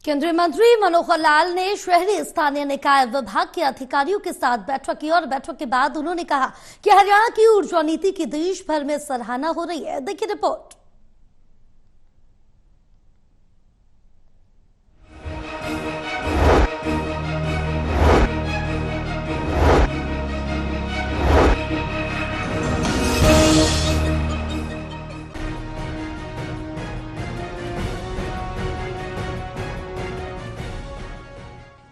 केंद्रीय मंत्री मनोहर लाल ने शहरी स्थानीय निकाय विभाग के अधिकारियों के साथ बैठक की और बैठक के बाद उन्होंने कहा कि हरियाणा की ऊर्जा नीति की देश भर में सराहना हो रही है। देखिए रिपोर्ट।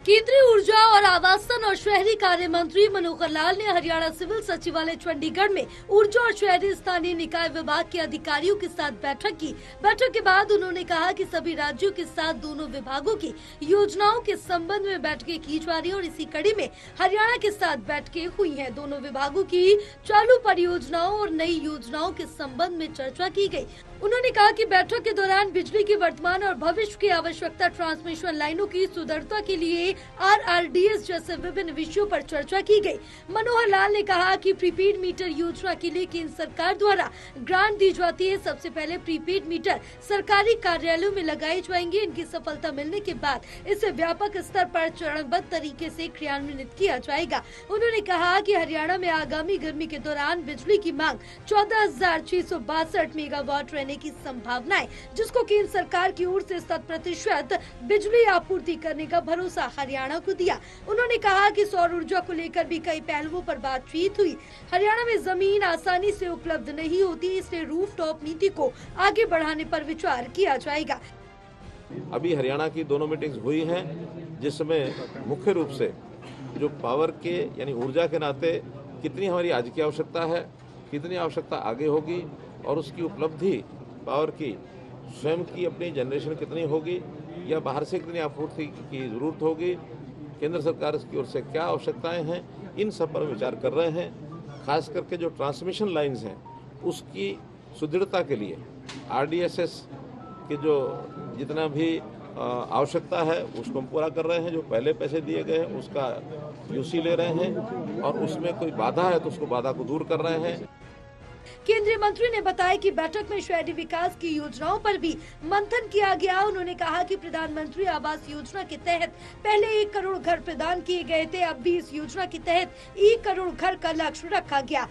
केंद्रीय ऊर्जा और आवासन और शहरी कार्य मंत्री मनोहर लाल ने हरियाणा सिविल सचिवालय चंडीगढ़ में ऊर्जा और शहरी स्थानीय निकाय विभाग के अधिकारियों के साथ बैठक की। बैठक के बाद उन्होंने कहा कि सभी राज्यों के साथ दोनों विभागों की योजनाओं के संबंध में बैठकें की जा रही है और इसी कड़ी में हरियाणा के साथ बैठकें हुई हैं। दोनों विभागों की चालू परियोजनाओं और नई योजनाओं के संबंध में चर्चा की गई। उन्होंने कहा कि बैठक के दौरान बिजली की वर्तमान और भविष्य की आवश्यकता, ट्रांसमिशन लाइनों की सुदृढ़ता के लिए RRDS जैसे विभिन्न विषयों पर चर्चा की गई। मनोहर लाल ने कहा कि प्रीपेड मीटर योजना के लिए केंद्र सरकार द्वारा ग्रांट दी जाती है। सबसे पहले प्रीपेड मीटर सरकारी कार्यालयों में लगाए जाएंगे। इनकी सफलता मिलने के बाद इसे व्यापक स्तर पर चरणबद्ध तरीके से क्रियान्वित किया जाएगा। उन्होंने कहा कि हरियाणा में आगामी गर्मी के दौरान बिजली की मांग 14,662 मेगावाट रहने की संभावना है, जिसको केंद्र सरकार की ओर से 100% बिजली आपूर्ति करने का भरोसा हरियाणा को दिया। उन्होंने कहा कि सौर ऊर्जा को लेकर भी कई पहलुओं पर बातचीत हुई। हरियाणा में जमीन आसानी से उपलब्ध नहीं होती, इसलिए रूफटॉप नीति को आगे बढ़ाने पर विचार किया जाएगा। अभी हरियाणा की दोनों मीटिंग्स हुई हैं, जिसमें मुख्य रूप से जो पावर के यानी ऊर्जा के नाते कितनी हमारी आज की आवश्यकता है, कितनी आवश्यकता आगे होगी और उसकी उपलब्धि पावर की स्वयं की अपनी जनरेशन कितनी होगी या बाहर से कितनी आपूर्ति की जरूरत होगी, केंद्र सरकार की ओर से क्या आवश्यकताएं हैं, इन सब पर विचार कर रहे हैं। खास करके जो ट्रांसमिशन लाइंस हैं उसकी सुदृढ़ता के लिए RDSS के जो जितना भी आवश्यकता है उसको हम पूरा कर रहे हैं। जो पहले पैसे दिए गए हैं उसका UC ले रहे हैं और उसमें कोई बाधा है तो उसको बाधा को दूर कर रहे हैं। केंद्रीय मंत्री ने बताया कि बैठक में शहरी विकास की योजनाओं पर भी मंथन किया गया। उन्होंने कहा कि प्रधानमंत्री आवास योजना के तहत पहले 1 करोड़ घर प्रदान किए गए थे, अब भी इस योजना के तहत 1 करोड़ घर का लक्ष्य रखा गया।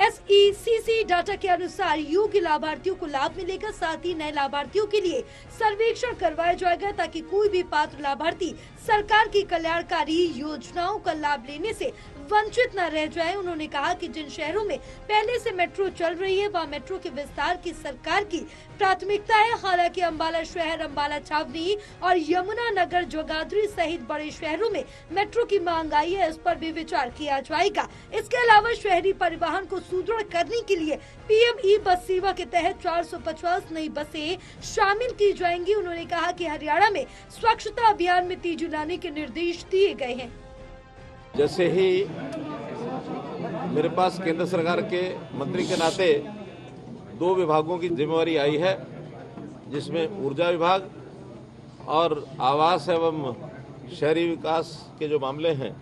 SECC डाटा के अनुसार योग्य लाभार्थियों को लाभ मिलेगा। साथ ही नए लाभार्थियों के लिए सर्वेक्षण करवाया जाएगा ताकि कोई भी पात्र लाभार्थी सरकार की कल्याणकारी योजनाओं का लाभ लेने से वंचित न रह जाए। उन्होंने कहा कि जिन शहरों में पहले से मेट्रो चल रही है वहाँ मेट्रो के विस्तार की सरकार की प्राथमिकता है। हालांकि अम्बाला शहर, अम्बाला छावनी और यमुना नगर, जोगादरी सहित बड़े शहरों में मेट्रो की मांग आई है, इस पर भी विचार किया जाएगा। इसके अलावा शहरी परिवहन को सुदृढ़ करने के लिए PM E-बस सेवा के तहत 450 नई बसें शामिल की जाएंगी। उन्होंने कहा कि हरियाणा में स्वच्छता अभियान में तेजी लाने के निर्देश दिए गए हैं। जैसे ही मेरे पास केंद्र सरकार के मंत्री के नाते 2 विभागों की जिम्मेवारी आई है, जिसमें ऊर्जा विभाग और आवास एवं शहरी विकास के जो मामले हैं,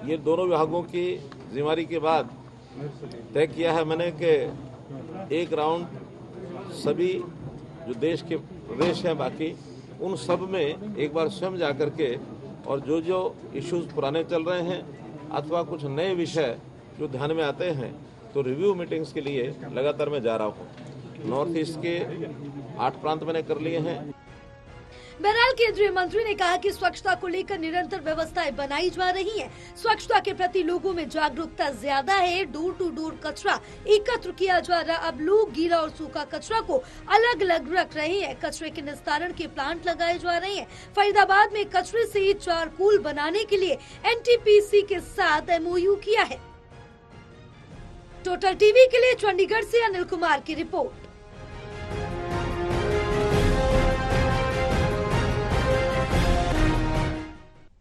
ये दोनों विभागों की जिम्मेवारी के बाद तय किया है मैंने कि एक राउंड सभी जो देश के प्रदेश हैं बाकी उन सब में एक बार स्वयं जाकर के और जो इश्यूज पुराने चल रहे हैं अथवा कुछ नए विषय जो ध्यान में आते हैं तो रिव्यू मीटिंग्स के लिए लगातार मैं जा रहा हूँ। नॉर्थ ईस्ट के 8 प्रांत मैंने कर लिए हैं। बहरहाल केंद्रीय मंत्री ने कहा कि स्वच्छता को लेकर निरंतर व्यवस्थाएं बनाई जा रही हैं। स्वच्छता के प्रति लोगों में जागरूकता ज्यादा है। डोर टू डोर कचरा एकत्र किया जा रहा। अब लोग गीला और सूखा कचरा को अलग अलग रख रहे हैं। कचरे के निस्तारण के प्लांट लगाए जा रहे हैं। फरीदाबाद में कचरे से चारकोल बनाने के लिए NTPC के साथ MOU किया है। टोटल टीवी के लिए चंडीगढ़ से अनिल कुमार की रिपोर्ट।